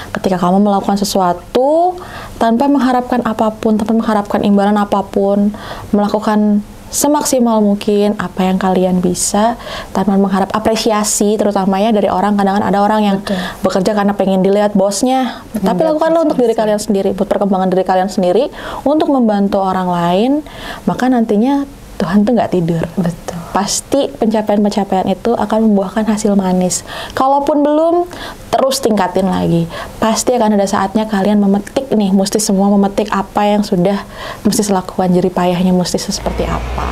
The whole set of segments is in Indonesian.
Ketika kamu melakukan sesuatu tanpa mengharapkan apapun, tanpa mengharapkan imbalan apapun, melakukan semaksimal mungkin apa yang kalian bisa tanpa mengharap apresiasi, terutama ya dari orang. Kadang-kadang ada orang yang bekerja karena pengen dilihat bosnya, tapi lakukanlah untuk diri kalian sendiri, buat perkembangan diri kalian sendiri, untuk membantu orang lain, maka nantinya Tuhan tuh nggak tidur. Betul. Pasti pencapaian-pencapaian itu akan membuahkan hasil manis. Kalaupun belum, terus tingkatin lagi. Pasti akan ada saatnya kalian memetik nih, mesti semua memetik apa yang sudah mesti lakukan, jerih payahnya mesti seperti apa.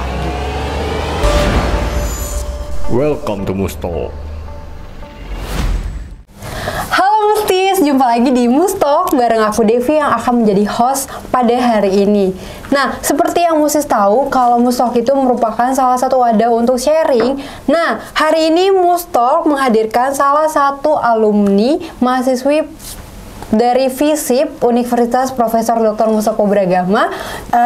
Welcome to Mustalk. Jumpa lagi di Mustalk bareng aku Devi yang akan menjadi host pada hari ini. Nah, seperti yang Musis tahu, kalau Mustalk itu merupakan salah satu wadah untuk sharing. Nah, hari ini Mustalk menghadirkan salah satu alumni mahasiswi dari FISIP Universitas Profesor Dr. Mustopo Beragama.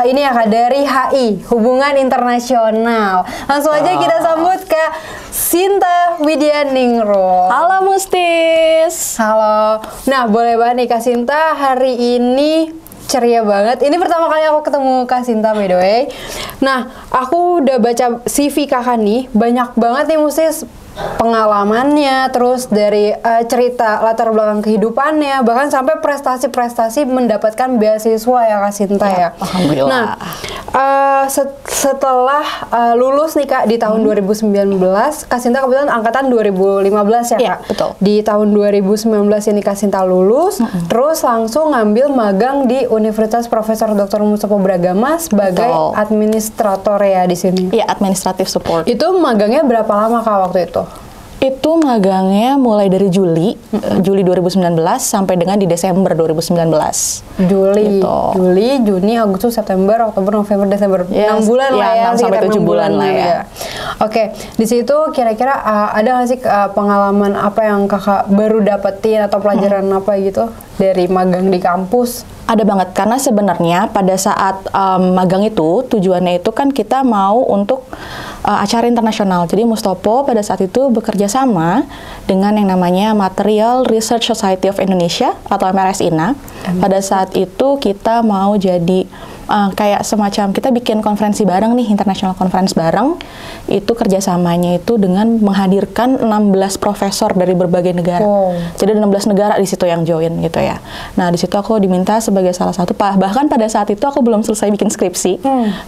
Ini ya Kak, dari HI Hubungan Internasional. Langsung aja kita sambut Kak Sinta Widyaningrum. Halo Mustis. Halo. Nah, boleh banget nih Kak Sinta, hari ini ceria banget. Ini pertama kali aku ketemu Kak Sinta, by the way. Nah, aku udah baca CV kakak nih, banyak banget nih Mustis pengalamannya, terus dari cerita latar belakang kehidupannya, bahkan sampai prestasi-prestasi mendapatkan beasiswa ya Kak Sinta ya. Alhamdulillah. Nah, setelah lulus nih Kak di tahun 2019, Kak Sinta kebetulan angkatan 2015 ya Kak. Iya, betul. Di tahun 2019 ini Kak Sinta lulus, terus langsung ngambil magang di Universitas Profesor Dr. Mustopo Beragama sebagai administrator ya di sini. Iya, administrative support. Itu magangnya berapa lama Kak waktu itu? Itu magangnya mulai dari Juli 2019 sampai dengan di Desember 2019. Juli, Gitu. Juli, Juni, Agustus, September, Oktober, November, Desember. 6 bulan lah ya, 6 sampai 7 bulan lah ya. Oke, di situ kira-kira ada nggak sih pengalaman apa yang kakak baru dapetin atau pelajaran apa gitu dari magang di kampus? Ada banget, karena sebenarnya pada saat magang itu, tujuannya itu kan kita mau untuk acara internasional. Jadi Mustopo pada saat itu bekerja sama dengan yang namanya Material Research Society of Indonesia atau MRSINA. Pada saat itu kita mau jadi kayak semacam kita bikin konferensi bareng nih, international conference bareng. Itu kerjasamanya itu dengan menghadirkan 16 profesor dari berbagai negara. Jadi 16 negara di situ yang join gitu ya. Nah, di situ aku diminta sebagai salah satu, bahkan pada saat itu aku belum selesai bikin skripsi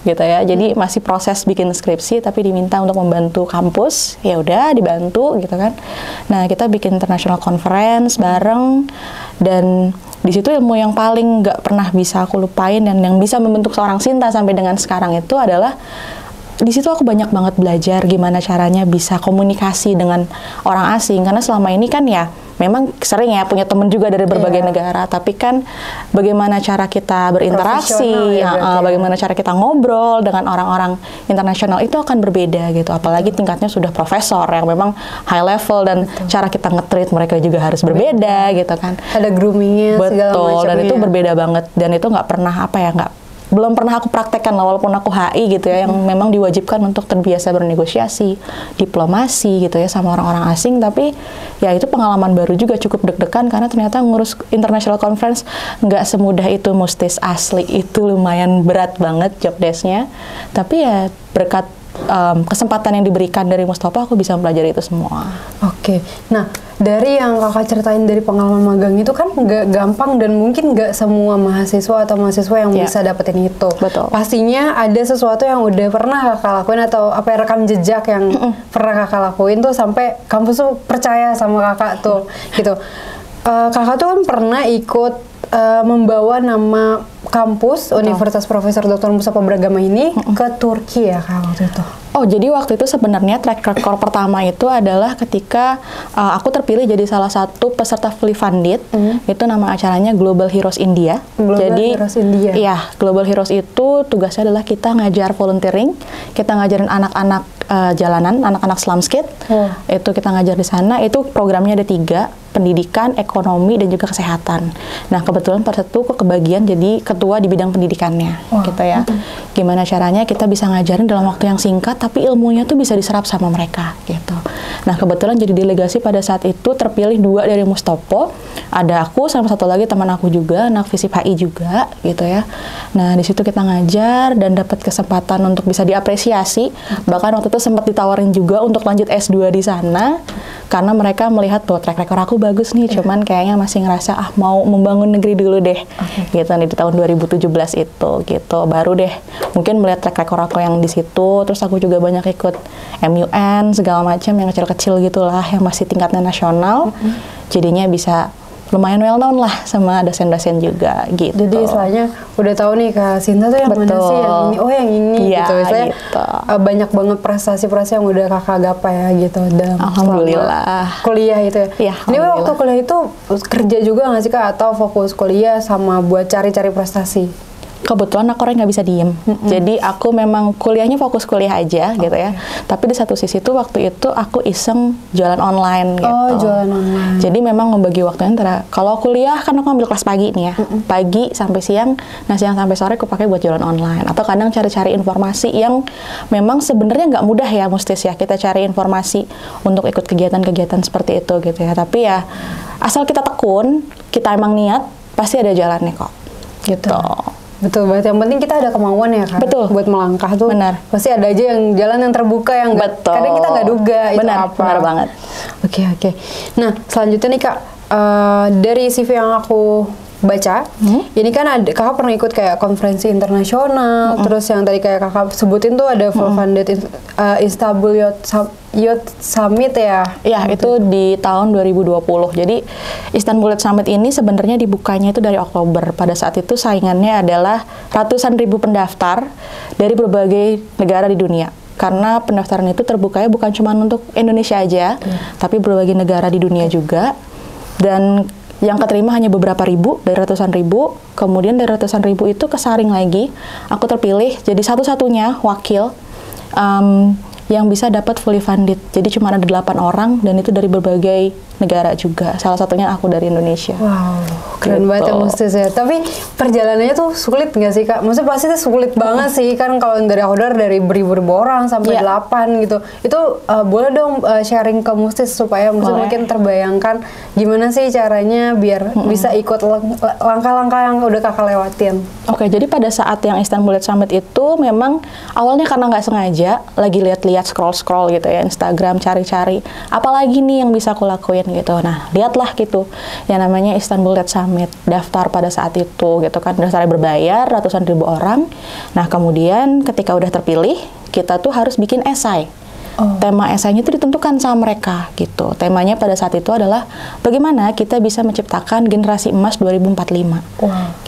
gitu ya. Jadi masih proses bikin skripsi, tapi diminta untuk membantu kampus. Ya udah dibantu gitu kan. Nah, kita bikin international conference bareng, dan di situ ilmu yang paling nggak pernah bisa aku lupain dan yang bisa membentuk seorang Sinta sampai dengan sekarang itu adalah di situ aku banyak banget belajar gimana caranya bisa komunikasi dengan orang asing, karena selama ini kan ya memang sering ya punya temen juga dari berbagai negara, tapi kan bagaimana cara kita berinteraksi, bagaimana cara kita ngobrol dengan orang-orang internasional itu akan berbeda gitu, apalagi tingkatnya sudah profesor yang memang high level, dan cara kita nge-treat mereka juga harus berbeda gitu kan. Ada groomingnya segala macamnya. Betul, dan itu berbeda banget, dan itu nggak pernah belum pernah aku praktekkan lah, walaupun aku HI gitu ya, yang memang diwajibkan untuk terbiasa bernegosiasi, diplomasi gitu ya sama orang-orang asing, tapi ya itu pengalaman baru juga, cukup deg-degan karena ternyata ngurus international conference nggak semudah itu Mustis, asli itu lumayan berat banget job desk-nya, tapi ya berkat kesempatan yang diberikan dari Mustopo aku bisa mempelajari itu semua. Oke, nah dari yang kakak ceritain dari pengalaman magang itu kan nggak gampang dan mungkin nggak semua mahasiswa atau mahasiswa yang bisa dapetin itu. Betul. Pastinya ada sesuatu yang udah pernah kakak lakuin atau apa ya, rekam jejak yang pernah kakak lakuin tuh sampai kampus tuh percaya sama kakak tuh gitu. Kakak tuh kan pernah ikut membawa nama kampus Universitas Profesor Dr. Mustopo Beragama ini ke Turki ya Kak waktu itu. Oh, jadi waktu itu sebenarnya track record pertama itu adalah ketika aku terpilih jadi salah satu peserta fully funded. Itu nama acaranya Global Heroes India. Heroes India. Iya, Global Heroes itu tugasnya adalah kita ngajar volunteering, kita ngajarin anak-anak jalanan, anak-anak slums kid. Itu kita ngajar di sana. Itu programnya ada 3, pendidikan, ekonomi, dan juga kesehatan. Nah, kebetulan pada itu aku kebagian jadi ketua di bidang pendidikannya, gitu ya. Gimana caranya kita bisa ngajarin dalam waktu yang singkat, tapi ilmunya tuh bisa diserap sama mereka gitu. Nah kebetulan jadi delegasi pada saat itu terpilih 2 dari Mustopo, ada aku sama satu lagi teman aku juga, anak FISIP HI juga gitu ya. Nah di situ kita ngajar dan dapat kesempatan untuk bisa diapresiasi, bahkan waktu itu sempat ditawarin juga untuk lanjut S2 di sana, karena mereka melihat bahwa track record aku bagus nih, cuman kayaknya masih ngerasa mau membangun negeri dulu deh, gitu nih di tahun 2017 itu gitu, baru deh mungkin melihat track record aku yang di situ. Terus aku juga banyak ikut MUN segala macam yang kecil-kecil gitulah, yang masih tingkatnya nasional, jadinya bisa lumayan well known lah sama dosen-dosen juga gitu. Jadi istilahnya udah tahu nih Kak Sinta tuh yang mana sih, yang ini, oh yang ini ya, gitu. Istilahnya gitu. Banyak banget prestasi-prestasi yang udah Kakak gapai ya gitu dalam Alhamdulillah kuliah itu ya. Ya, Ini waktu kuliah itu kerja juga nggak sih Kak, atau fokus kuliah sama buat cari-cari prestasi? Kebetulan aku orang nggak bisa diem, jadi aku memang kuliahnya fokus kuliah aja gitu ya. Tapi di satu sisi tuh waktu itu aku iseng jualan online gitu. Oh, jualan online. Jadi memang membagi waktunya antara, kalau kuliah kan aku ambil kelas pagi nih ya, pagi sampai siang, nah siang sampai sore aku pakai buat jualan online. Atau kadang cari-cari informasi yang memang sebenarnya nggak mudah ya Mustis ya, kita cari informasi untuk ikut kegiatan-kegiatan seperti itu gitu ya. Tapi ya asal kita tekun, kita emang niat, pasti ada jalannya kok gitu. Betul banget, yang penting kita ada kemauan ya kan. Betul. Buat melangkah tuh. Benar. Pasti ada aja yang jalan yang terbuka yang kadang kita nggak duga itu benar, apa. Benar banget. Oke. Nah selanjutnya nih Kak, dari CV yang aku baca, ini kan Kakak pernah ikut kayak konferensi internasional, terus yang tadi kayak Kakak sebutin tuh ada full funded Istanbul Youth Summit ya? Ya, itu di tahun 2020. Jadi Istanbul Youth Summit ini sebenarnya dibukanya itu dari Oktober. Pada saat itu saingannya adalah ratusan ribu pendaftar dari berbagai negara di dunia. Karena pendaftaran itu terbukanya bukan cuma untuk Indonesia aja, tapi berbagai negara di dunia juga. Dan yang keterima hanya beberapa ribu dari ratusan ribu. Kemudian dari ratusan ribu itu kesaring lagi, aku terpilih jadi satu-satunya wakil yang bisa dapat fully funded. Jadi cuma ada 8 orang dan itu dari berbagai negara juga. Salah satunya aku dari Indonesia. Wow, keren gitu. banget ya Mustis ya. Tapi perjalanannya tuh sulit nggak sih Kak? Maksudnya pasti tuh sulit banget sih kan, kalau dari order dari beribu-ribu orang sampai 8 gitu. Itu boleh dong sharing ke Mustis supaya Mustis mungkin terbayangkan gimana sih caranya biar bisa ikut langkah-langkah yang udah Kakak lewatin. Oke, jadi pada saat yang Istanbul Youth Summit itu memang awalnya karena nggak sengaja lagi lihat-lihat scroll-scroll gitu ya Instagram, cari-cari apalagi nih yang bisa aku lakuin gitu. Nah, lihatlah gitu yang namanya Istanbul Youth Summit, daftar pada saat itu gitu kan, daftarnya berbayar ratusan ribu orang. Nah, kemudian ketika udah terpilih, kita tuh harus bikin esai. Tema esainya itu ditentukan sama mereka gitu. Temanya pada saat itu adalah bagaimana kita bisa menciptakan generasi emas 2045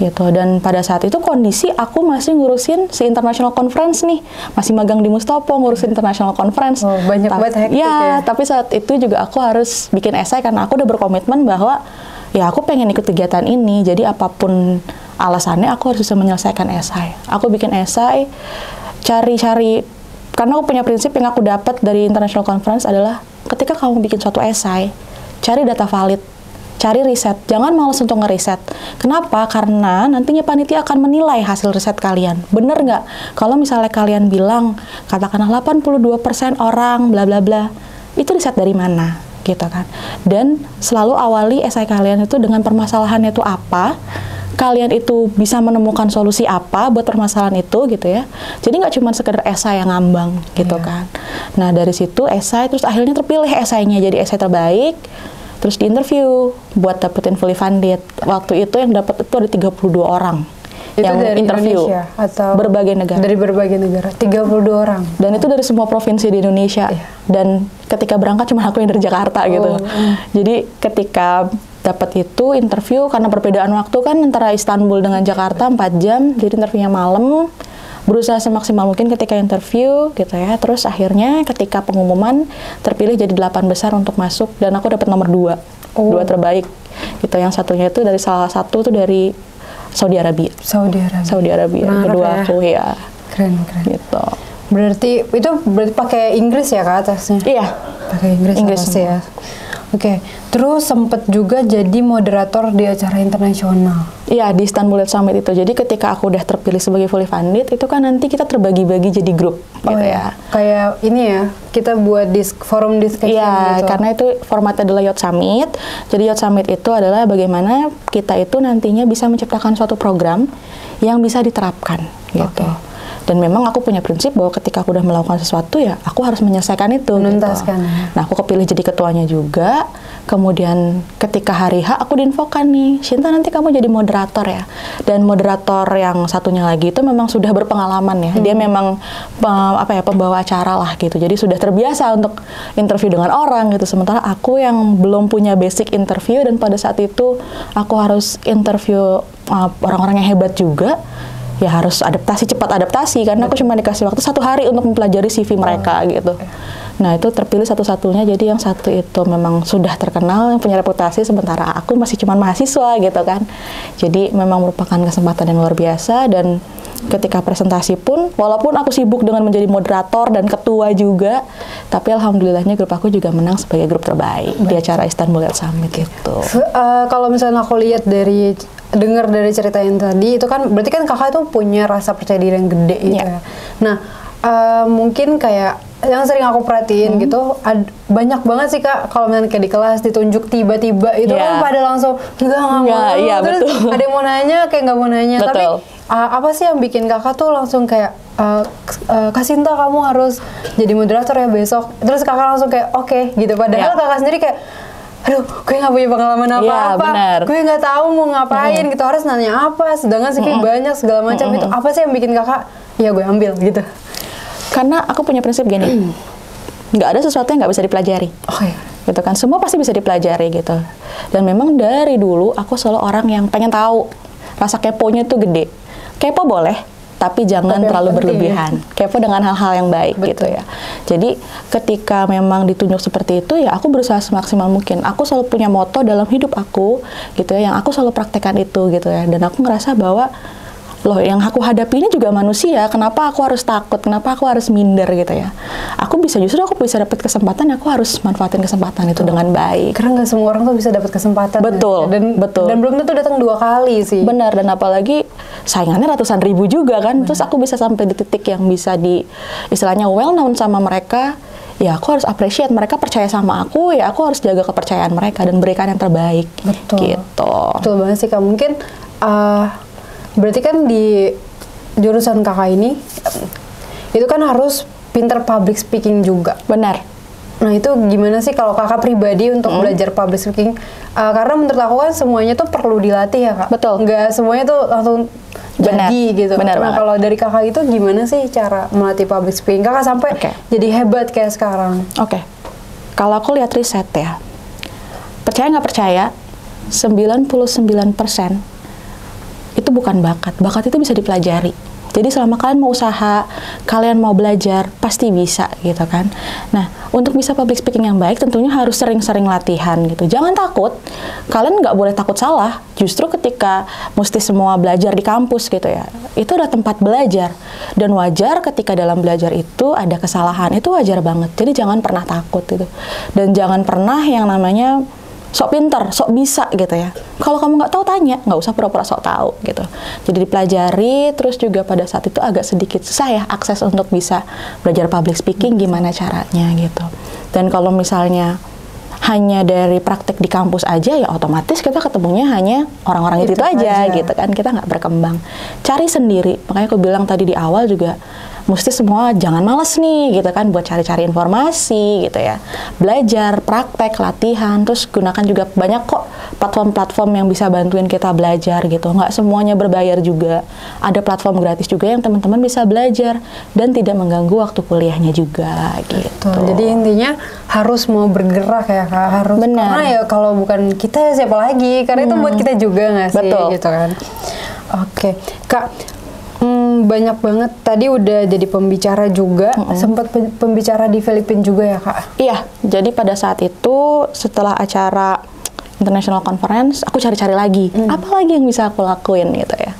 gitu. Dan pada saat itu kondisi aku masih ngurusin si international conference nih, masih magang di Mustopo ngurusin international conference. Banyak banget hektik ya. Tapi saat itu juga aku harus bikin esai karena aku udah berkomitmen bahwa ya aku pengen ikut kegiatan ini. Jadi apapun alasannya aku harus bisa menyelesaikan esai. Aku bikin esai, cari-cari. Karena aku punya prinsip yang aku dapat dari international conference adalah ketika kamu bikin suatu esai, cari data valid, cari riset, jangan malas untuk ngeriset. Kenapa? Karena nantinya panitia akan menilai hasil riset kalian. Bener nggak? Kalau misalnya kalian bilang, katakanlah 82% orang bla bla bla, itu riset dari mana? Gitu kan. Dan selalu awali esai kalian itu dengan permasalahannya itu apa, kalian itu bisa menemukan solusi apa buat permasalahan itu gitu ya. Jadi nggak cuma sekedar esai yang ngambang gitu kan. Nah dari situ esai, terus akhirnya terpilih esainya jadi esai terbaik, terus di interview buat dapetin fully funded. Waktu itu yang dapat itu ada 32 orang itu yang dari interview Indonesia atau berbagai negara. Dari berbagai negara, 32 orang. Dan itu dari semua provinsi di Indonesia. Dan ketika berangkat cuma aku yang dari Jakarta gitu. Jadi ketika dapat itu interview, karena perbedaan waktu kan antara Istanbul dengan Jakarta 4 jam, jadi interviewnya malam, berusaha semaksimal mungkin ketika interview gitu ya. Terus akhirnya ketika pengumuman terpilih jadi 8 besar untuk masuk, dan aku dapat nomor 2 terbaik gitu. Yang satunya itu dari salah satu tuh dari Saudi Arabia. Yang kedua aku ya. Keren. Gitu. Berarti pakai Inggris ya Kak atasnya? Iya. Pakai Inggris semua. ya. Oke, terus sempet juga jadi moderator di acara internasional. Iya, di Istanbul Youth Summit itu. Jadi ketika aku udah terpilih sebagai fully funded, itu kan nanti kita terbagi-bagi jadi grup gitu ya. Kayak ini ya, kita buat forum discussion Iya, gitu. karena itu formatnya adalah Youth Summit. Jadi Youth Summit itu adalah bagaimana kita itu nantinya bisa menciptakan suatu program yang bisa diterapkan gitu. Dan memang aku punya prinsip bahwa ketika aku udah melakukan sesuatu ya aku harus menyelesaikan itu. Menuntaskan. Gitu. Nah, aku kepilih jadi ketuanya juga. Kemudian ketika hari H aku diinfokan nih, Shinta nanti kamu jadi moderator ya. Dan moderator yang satunya lagi itu memang sudah berpengalaman ya. Dia memang pembawa acara lah gitu. Jadi sudah terbiasa untuk interview dengan orang gitu. Sementara aku yang belum punya basic interview dan pada saat itu aku harus interview orang-orang yang hebat juga. Ya harus cepat adaptasi karena aku cuma dikasih waktu 1 hari untuk mempelajari CV mereka gitu. Nah itu terpilih satu-satunya, jadi yang satu itu memang sudah terkenal, yang punya reputasi, sementara aku masih cuma mahasiswa gitu kan. Jadi memang merupakan kesempatan yang luar biasa, dan ketika presentasi pun, walaupun aku sibuk dengan menjadi moderator dan ketua juga, tapi alhamdulillahnya grup aku juga menang sebagai grup terbaik di acara Istanbul Youth Summit itu. Kalau misalnya aku lihat dengar dari cerita yang tadi, itu kan berarti kan kakak itu punya rasa percaya diri yang gede gitu ya. Nah, mungkin kayak yang sering aku perhatiin gitu, banyak banget sih Kak, kalau misalnya kayak di kelas ditunjuk tiba-tiba itu kan pada langsung enggak mau. Terus betul. ada yang mau nanya kayak nggak mau nanya. Betul. Tapi apa sih yang bikin kakak tuh langsung kayak Kak Shinta kamu harus jadi moderator ya besok. Terus kakak langsung kayak oke gitu. Padahal kakak sendiri kayak aduh, gue nggak punya pengalaman apa-apa, gue nggak tahu mau ngapain gitu, harus nanya apa, sedangkan sih banyak segala macam itu. Apa sih yang bikin kakak, ya gue ambil gitu? Karena aku punya prinsip gini, nggak ada sesuatu yang nggak bisa dipelajari. Gitu kan, semua pasti bisa dipelajari gitu. Dan memang dari dulu aku selalu orang yang pengen tahu, rasa keponya tuh gede. Kepo boleh, tapi jangan terlalu berlebihan. Kepo dengan hal-hal yang baik gitu ya. Jadi ketika memang ditunjuk seperti itu ya aku berusaha semaksimal mungkin. Aku selalu punya moto dalam hidup aku gitu ya, yang aku selalu praktekkan itu gitu ya. Dan aku ngerasa bahwa loh yang aku hadapi ini juga manusia, kenapa aku harus takut, kenapa aku harus minder gitu ya. Aku bisa dapat kesempatan, aku harus manfaatin kesempatan itu dengan baik. Karena nggak semua orang tuh bisa dapat kesempatan. Betul, ya. betul. Dan belum tentu datang 2 kali sih. Benar, dan apalagi saingannya ratusan ribu juga kan. Terus aku bisa sampai di titik yang bisa istilahnya well known sama mereka. Ya aku harus appreciate, mereka percaya sama aku, ya aku harus jaga kepercayaan mereka dan berikan yang terbaik. Betul. Gitu. Betul banget sih Kak. Mungkin berarti kan di jurusan kakak ini itu kan harus pinter public speaking juga. Benar. Nah itu gimana sih kalau kakak pribadi untuk belajar public speaking? Karena menurut aku kan semuanya tuh perlu dilatih ya Kak. Betul. Nggak semuanya tuh langsung jadi gitu. Benar nah kalau dari kakak itu gimana sih cara melatih public speaking kakak sampai jadi hebat kayak sekarang? Kalau aku lihat riset ya, percaya nggak percaya, 99% itu bukan bakat. Bakat itu bisa dipelajari. Jadi selama kalian mau usaha, kalian mau belajar, pasti bisa gitu kan. Nah, untuk bisa public speaking yang baik tentunya harus sering-sering latihan gitu. Jangan takut, kalian nggak boleh takut salah. Justru ketika mesti semua belajar di kampus gitu ya, itu adalah tempat belajar. Dan wajar ketika dalam belajar itu ada kesalahan, itu wajar banget. Jadi jangan pernah takut gitu. Dan jangan pernah yang namanya sok pinter, sok bisa gitu ya. Kalau kamu nggak tahu tanya, nggak usah pura-pura sok tahu gitu. Jadi dipelajari, terus juga pada saat itu agak sedikit susah ya akses untuk bisa belajar public speaking gimana caranya gitu. Dan kalau misalnya hanya dari praktek di kampus aja ya otomatis kita ketemunya hanya orang-orang itu aja gitu kan, kita nggak berkembang. Cari sendiri, makanya aku bilang tadi di awal juga mesti semua jangan males nih gitu kan buat cari-cari informasi gitu ya, belajar, praktek, latihan, terus gunakan juga banyak kok platform-platform yang bisa bantuin kita belajar gitu. Nggak semuanya berbayar juga, ada platform gratis juga yang teman-teman bisa belajar dan tidak mengganggu waktu kuliahnya juga gitu. Jadi intinya harus mau bergerak ya Kak, harus. Benar. Karena ya kalau bukan kita ya siapa lagi, karena itu buat kita juga nggak sih? Betul. Gitu kan. Oke Kak, banyak banget tadi udah jadi pembicara juga, sempat pembicara di Filipina juga ya Kak? Iya, jadi pada saat itu setelah acara international conference aku cari-cari lagi apa lagi yang bisa aku lakuin gitu ya.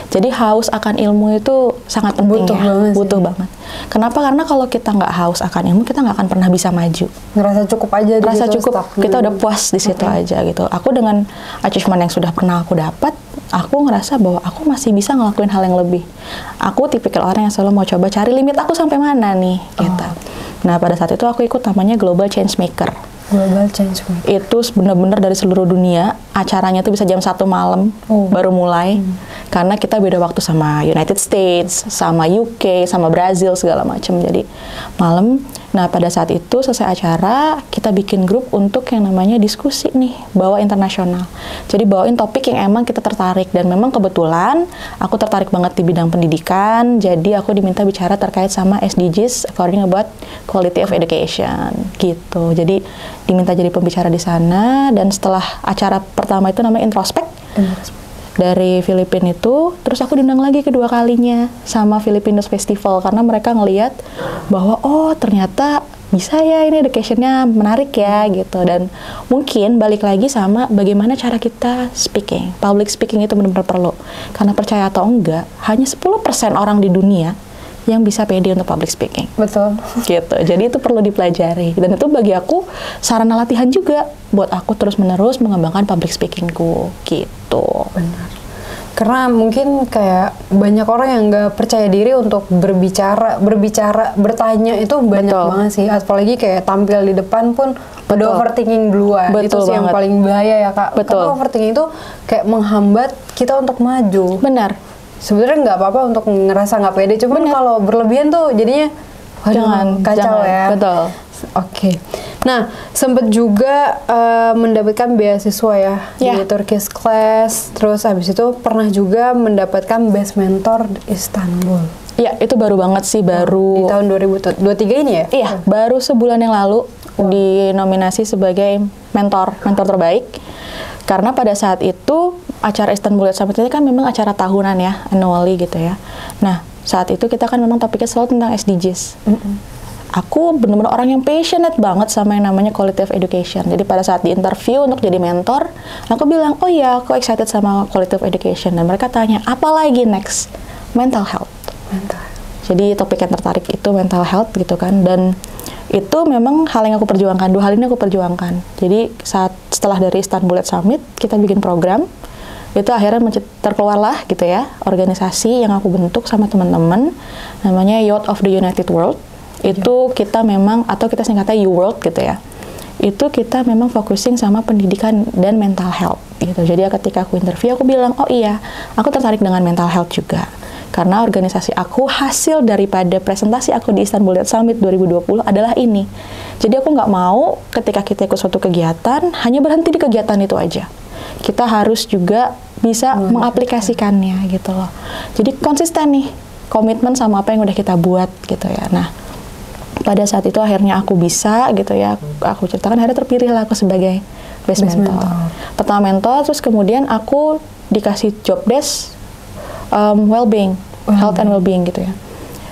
Jadi haus akan ilmu itu sangat penting Butuh ya, banget sih. butuh banget. Kenapa? Karena kalau kita nggak haus akan ilmu, kita nggak akan pernah bisa maju. Ngerasa cukup aja di Rasa situ, cukup, stuck. kita udah puas di situ aja gitu. Aku dengan achievement yang sudah pernah aku dapat, aku ngerasa bahwa aku masih bisa ngelakuin hal yang lebih. Aku tipikal orang yang selalu mau coba cari limit aku sampai mana nih, gitu. Nah, pada saat itu aku ikut namanya Global Change Maker. Global Change Maker. Itu benar-benar dari seluruh dunia, acaranya tuh bisa jam 1 malam baru mulai. Karena kita beda waktu sama United States, sama UK, sama Brazil segala macam. Jadi malam. Nah, pada saat itu selesai acara, kita bikin grup untuk yang namanya diskusi nih, bawa internasional. Jadi bawain topik yang emang kita tertarik, dan memang kebetulan aku tertarik banget di bidang pendidikan. Jadi aku diminta bicara terkait sama SDGs, according about quality of education gitu. Jadi diminta jadi pembicara di sana, dan setelah acara pertama itu namanya Introspect dari Filipina itu, terus aku diundang lagi kedua kalinya sama Filipinos Festival, karena mereka ngelihat bahwa oh ternyata bisa ya ini educationnya menarik ya gitu. Dan mungkin balik lagi sama bagaimana cara kita speaking, public speaking itu benar-benar perlu, karena percaya atau enggak hanya 10% orang di dunia yang bisa pede untuk public speaking. Betul. Gitu. Jadi itu perlu dipelajari, dan itu bagi aku sarana latihan juga buat aku terus-menerus mengembangkan public speakingku gitu. Benar. Karena mungkin kayak banyak orang yang nggak percaya diri untuk berbicara, bertanya itu banyak Betul. banget sih. Apalagi kayak tampil di depan pun udah Betul. overthinking duluan. Betul Itu sih yang banget. paling bahaya ya Kak. Betul. Karena overthinking itu kayak menghambat kita untuk maju. Benar. Sebenarnya nggak apa-apa untuk ngerasa nggak pede, cuman Benar. kalau berlebihan tuh jadinya waduh, kacau jangan. ya. Betul. Oke. Nah, sempet juga mendapatkan beasiswa ya Ya. di Turkish Class. Terus habis itu pernah juga mendapatkan Best Mentor di Istanbul. Ya, itu baru banget sih, Di baru tahun 2023 ini ya? iya, baru sebulan yang lalu dinominasi sebagai mentor terbaik. Karena pada saat itu acara Istanbul Summit ini kan memang acara tahunan ya, annually gitu ya. Nah, saat itu kita kan memang topiknya selalu tentang SDGs. Aku benar-benar orang yang passionate banget sama yang namanya quality of education. Jadi pada saat di interview untuk jadi mentor, aku bilang, oh ya, aku excited sama quality of education. Dan mereka tanya, apa lagi next? Mental health. Mentor. Jadi topik yang tertarik itu mental health gitu kan. Dan itu memang hal yang aku perjuangkan. Dua hal ini aku perjuangkan. Jadi setelah dari Istanbul Summit, kita bikin program. Itu akhirnya terkeluarlah gitu ya, organisasi yang aku bentuk sama teman-teman. Namanya Youth of the United World. Itu kita memang, atau kita singkatnya U-World gitu ya, itu kita memang focusing sama pendidikan dan mental health gitu. Jadi ketika aku interview, aku bilang, oh iya, aku tertarik dengan mental health juga, karena organisasi aku hasil daripada presentasi aku di Istanbul Summit 2020 adalah ini. Jadi aku nggak mau ketika kita ikut suatu kegiatan hanya berhenti di kegiatan itu aja, kita harus juga bisa mengaplikasikannya gitu loh. Jadi konsisten nih, komitmen sama apa yang udah kita buat gitu ya. Nah, pada saat itu akhirnya aku bisa gitu ya, aku ceritakan, akhirnya terpilih lah aku sebagai Best Mentor. Pertama mentor, terus kemudian aku dikasih job desk well-being, health and well-being gitu ya.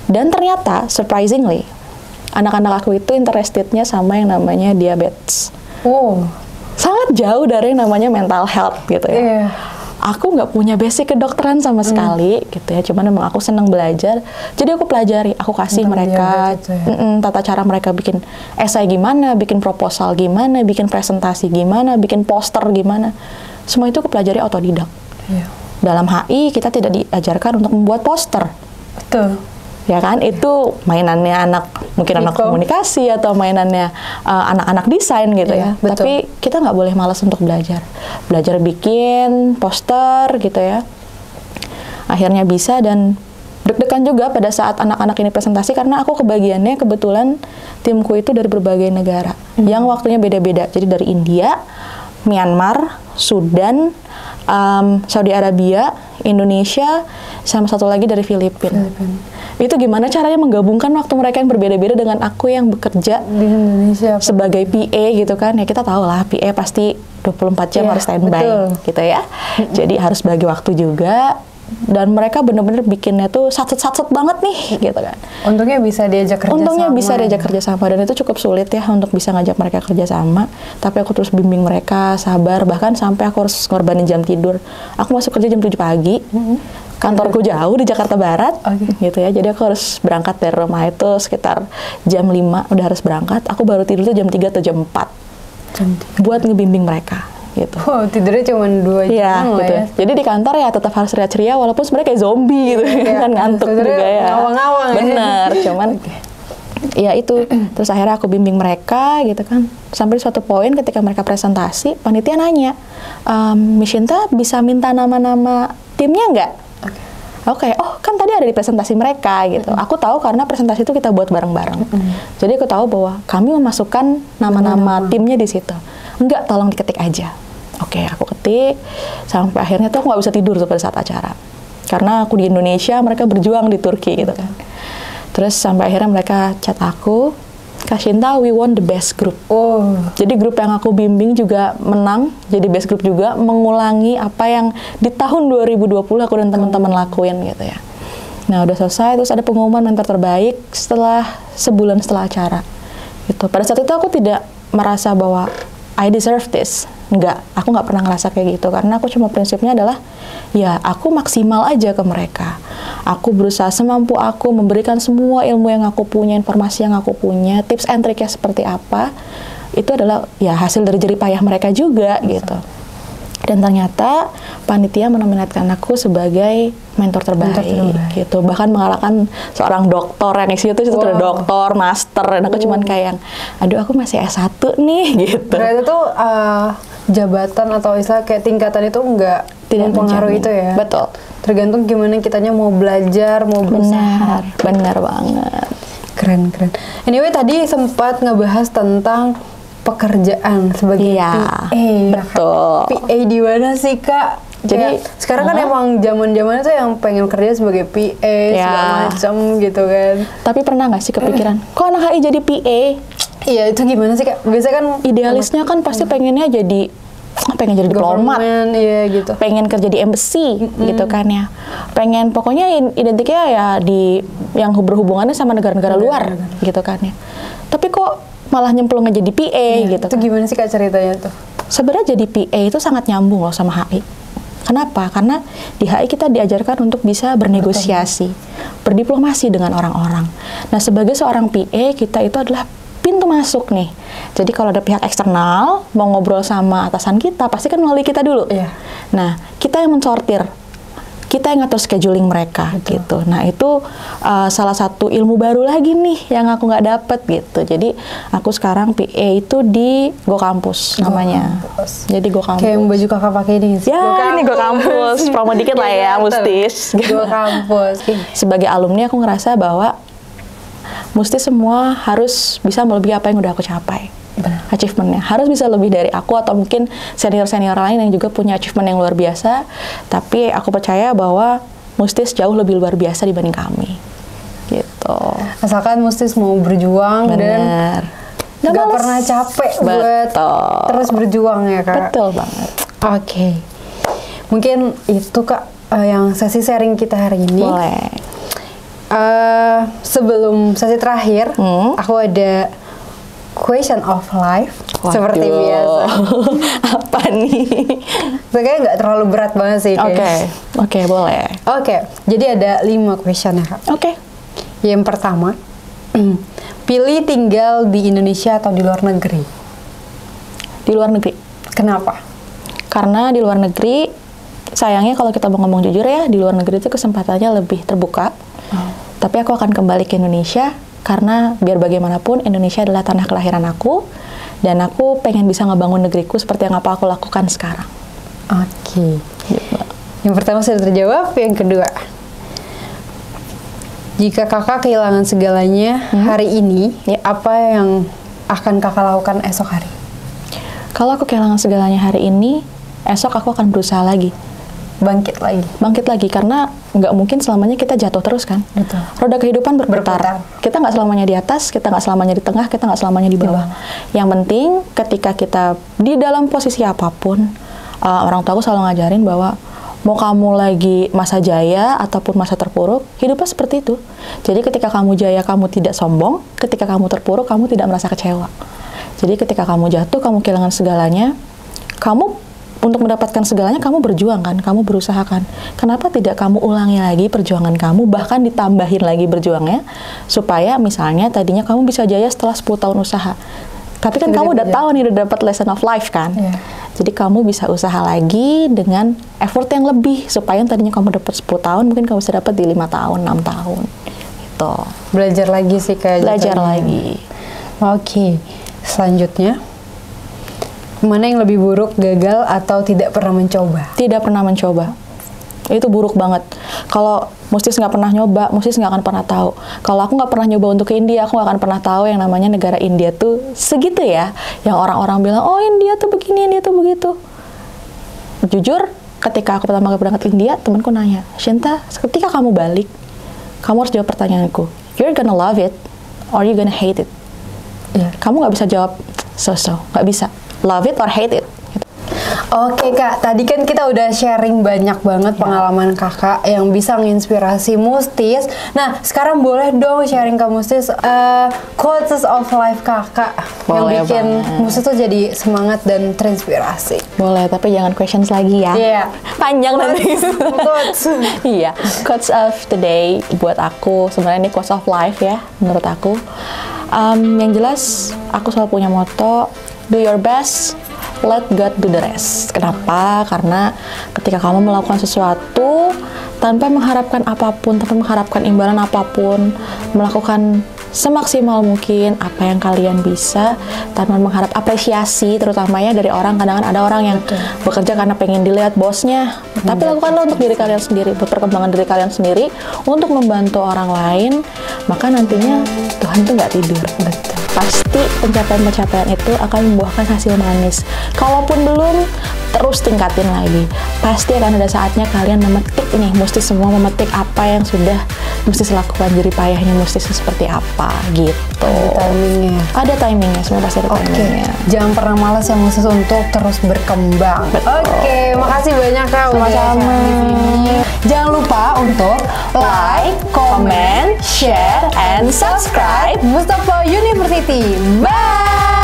Dan ternyata surprisingly, anak-anak aku itu interestednya sama yang namanya diabetes. Sangat jauh dari yang namanya mental health gitu ya. Iya. Aku nggak punya basic kedokteran sama sekali gitu ya, cuman memang aku senang belajar, jadi aku pelajari, aku kasih Tentang mereka diabetes ya. tata cara mereka bikin esai gimana, bikin proposal gimana, bikin presentasi gimana, bikin poster gimana, semua itu aku pelajari otodidak. Iya. Dalam HI kita tidak diajarkan untuk membuat poster, Betul. ya kan? Itu mainannya anak, mungkin anak Iko. komunikasi atau mainannya anak-anak desain gitu Iya, ya. betul. Tapi kita nggak boleh malas untuk belajar bikin poster gitu ya. Akhirnya bisa, dan deg-degan juga pada saat anak-anak ini presentasi, karena aku kebagiannya kebetulan timku itu dari berbagai negara yang waktunya beda-beda. Jadi dari India, Myanmar, Sudan, Saudi Arabia, Indonesia, sama satu lagi dari Filipina. Itu gimana caranya menggabungkan waktu mereka yang berbeda-beda dengan aku yang bekerja Di Indonesia. sebagai PA gitu kan. Ya kita tahu lah, PA pasti 24 jam Iya, harus standby betul. gitu ya. Jadi harus bagi waktu juga. dan mereka bener-bener bikinnya tuh satset banget nih gitu kan. Untungnya bisa diajak kerja Untungnya sama. bisa diajak kerja sama, dan itu cukup sulit ya untuk bisa ngajak mereka kerja sama. Tapi aku terus bimbing mereka, sabar, bahkan sampai aku harus ngorbanin jam tidur. Aku masuk kerja jam 7 pagi, kantorku jauh di Jakarta Barat, gitu ya. Jadi aku harus berangkat dari rumah itu sekitar jam 5 udah harus berangkat. Aku baru tidur tuh jam 3 atau jam 4 buat ngebimbing mereka. Gitu. Oh, tidurnya cuma 2 jam Iya, lah gitu. ya. Jadi di kantor ya tetap harus ceria-ceria walaupun sebenarnya kayak zombie gitu, kan ngantuk juga ya. Ngawang-ngawang ya. Bener, cuman ya itu. Terus akhirnya aku bimbing mereka gitu kan. Sampai di suatu poin ketika mereka presentasi, panitia nanya, Miss Shinta bisa minta nama-nama timnya nggak? Oke, oh kan tadi ada di presentasi mereka gitu. Aku tahu karena presentasi itu kita buat bareng-bareng. Jadi aku tahu bahwa kami memasukkan nama-nama timnya di situ. Enggak, tolong diketik aja. Oke, aku ketik sampai akhirnya tuh aku nggak bisa tidur tuh pada saat acara. Karena aku di Indonesia, mereka berjuang di Turki gitu kan. Terus sampai akhirnya mereka chat aku, Kak Shinta, we won the best group. Oh. Jadi grup yang aku bimbing juga menang, jadi best group juga, mengulangi apa yang di tahun 2020 aku dan teman-teman lakuin gitu ya. Nah udah selesai, terus ada pengumuman mentor terbaik setelah sebulan setelah acara. Gitu. Pada saat itu aku tidak merasa bahwa I deserve this. Enggak, aku nggak pernah ngerasa kayak gitu. Karena aku cuma prinsipnya adalah, ya aku maksimal aja ke mereka. Aku berusaha semampu aku memberikan semua ilmu yang aku punya, informasi yang aku punya, tips and triknya seperti apa. Itu adalah ya hasil dari jerih payah mereka juga gitu. Dan ternyata panitia menominasikan aku sebagai mentor terbaik gitu. Bahkan mengalahkan seorang doktor yang isi itu sudah doktor, master, dan aku cuman kayak yang, aduh aku masih S1 nih gitu. Berarti tuh jabatan atau istilah kayak tingkatan itu tidak mempengaruhi itu ya? Betul. Tergantung gimana kitanya mau belajar, mau berusaha. Benar banget. Keren. Anyway, tadi sempat ngebahas tentang pekerjaan sebagai PA. Betul. PA di mana sih, Kak? Jadi sekarang kan emang zaman-zamannya tuh yang pengen kerja sebagai PA segala macam gitu kan. Tapi pernah nggak sih kepikiran, kok anak HI jadi PA? Iya, itu gimana sih, Kak? Biasanya kan idealisnya kan pasti pengen jadi diplomat, iya gitu. Pengen kerja di embassy gitu kan ya. Pengen pokoknya identiknya ya di yang berhubungannya sama negara-negara luar gitu kan ya. Tapi kok malah nyemplung jadi PA gitu. Itu gimana sih, Kak, ceritanya tuh? Sebenarnya jadi PA itu sangat nyambung loh sama HI. Kenapa? Karena di HI kita diajarkan untuk bisa bernegosiasi, berdiplomasi dengan orang-orang. Nah, sebagai seorang PA, kita itu adalah pintu masuk nih. Jadi kalau ada pihak eksternal mau ngobrol sama atasan kita, pasti kan melalui kita dulu. Nah, kita yang mensortir, kita yang ngatur scheduling mereka gitu. Nah, itu salah satu ilmu baru lagi nih yang aku nggak dapet gitu. Jadi aku sekarang PA itu di Go Campus namanya. Jadi Go Campus. Kayak yang baju kakak pakai ini. Ya, ini Go Campus. Promo dikit lah ya, Mustis. Go Campus. Sebagai alumni aku ngerasa bahwa mesti semua harus bisa melebihi apa yang udah aku capai. Achievementnya harus bisa lebih dari aku atau mungkin senior-senior lain yang juga punya achievement yang luar biasa. Tapi aku percaya bahwa Mustis jauh lebih luar biasa dibanding kami. Gitu. Asalkan Mustis mau berjuang dan nggak pernah capek buat terus berjuang ya, Kak. Betul banget. Oke. Mungkin itu, Kak, yang sesi sharing kita hari ini. Boleh. Sebelum sesi terakhir, aku ada question of life. Waduh. Seperti biasa. Apa nih? Kayaknya nggak terlalu berat banget sih. Oke, boleh. Oke, jadi ada 5 question ya, Kak. Oke. Yang pertama, pilih tinggal di Indonesia atau di luar negeri? Di luar negeri. Kenapa? Karena di luar negeri, sayangnya kalau kita mau ngomong jujur ya, di luar negeri itu kesempatannya lebih terbuka. Tapi aku akan kembali ke Indonesia karena biar bagaimanapun Indonesia adalah tanah kelahiran aku dan aku pengen bisa ngebangun negeriku seperti yang apa aku lakukan sekarang. Oke. Yang pertama sudah terjawab. Yang kedua, jika kakak kehilangan segalanya hari ini, apa yang akan kakak lakukan esok hari? Kalau aku kehilangan segalanya hari ini, esok aku akan berusaha lagi. Bangkit lagi Karena nggak mungkin selamanya kita jatuh terus kan. Betul. Roda kehidupan berputar. Kita nggak selamanya di atas, kita nggak selamanya di tengah, kita nggak selamanya di bawah. Yang penting ketika kita di dalam posisi apapun, orang tua aku selalu ngajarin bahwa Mau kamu lagi masa jaya ataupun masa terpuruk, hidupnya seperti itu. Jadi ketika kamu jaya, kamu tidak sombong. Ketika kamu terpuruk, kamu tidak merasa kecewa. Jadi ketika kamu jatuh, kamu kehilangan segalanya, kamu untuk mendapatkan segalanya, kamu berjuang kan, kamu berusaha kan. Kenapa tidak kamu ulangi lagi perjuangan kamu, bahkan ditambahin lagi berjuangnya, supaya misalnya tadinya kamu bisa jaya setelah 10 tahun usaha. Tapi kan kamu udah tahu nih, udah dapat lesson of life kan. Jadi kamu bisa usaha lagi dengan effort yang lebih, supaya yang tadinya kamu dapat 10 tahun, mungkin kamu bisa dapat di 5 tahun, 6 tahun. Gitu. Belajar lagi sih kayak Belajar jatuhnya. lagi. Oke, selanjutnya. Mana yang lebih buruk, gagal atau tidak pernah mencoba? Tidak pernah mencoba. Itu buruk banget. Kalau Mustis nggak pernah nyoba, Mustis nggak akan pernah tahu. Kalau aku nggak pernah nyoba untuk ke India, aku nggak akan pernah tahu yang namanya negara India tuh segitu ya. Yang orang-orang bilang, oh India tuh begini, India tuh begitu. Jujur, ketika aku pertama kali berangkat ke India, temanku nanya, Shinta, ketika kamu balik, kamu harus jawab pertanyaanku. You're gonna love it, or you gonna hate it. Kamu nggak bisa jawab so-so, nggak bisa. Love it or hate it. Oke Kak, tadi kan kita udah sharing banyak banget pengalaman Kakak yang bisa menginspirasi Mustis. Nah, sekarang boleh dong sharing ke Mustis quotes of life Kakak Boleh yang bikin banget. Mustis tuh jadi semangat dan terinspirasi. Boleh, tapi jangan questions lagi ya. Iya. Panjang nanti. Quotes. Iya, quotes of the day buat aku, sebenarnya ini quotes of life ya, menurut aku. Yang jelas, aku selalu punya moto, do your best, let God do the rest. Kenapa? Karena ketika kamu melakukan sesuatu tanpa mengharapkan apapun, tanpa mengharapkan imbalan apapun, melakukan semaksimal mungkin apa yang kalian bisa tanpa mengharap apresiasi, terutama ya dari orang. Kadang-kadang ada orang yang bekerja karena pengen dilihat bosnya, tapi lakukanlah untuk diri kalian sendiri, buat perkembangan diri kalian sendiri, untuk membantu orang lain, maka nantinya Tuhan tuh nggak tidur. Pasti pencapaian-pencapaian itu akan membuahkan hasil manis. Kalaupun belum, terus tingkatin lagi. Pasti akan ada saatnya kalian memetik nih, mesti semua memetik apa yang sudah mesti lakukan, jerih payahnya mesti seperti apa gitu. Ada timingnya. Ada timingnya, semua pasti ada timingnya. Jangan pernah malas ya Mustis untuk terus berkembang. Oke, makasih banyak Kak udah Sama-sama. sharing di sini. Jangan lupa untuk like, comment, share, and subscribe Mustafa University. Bye!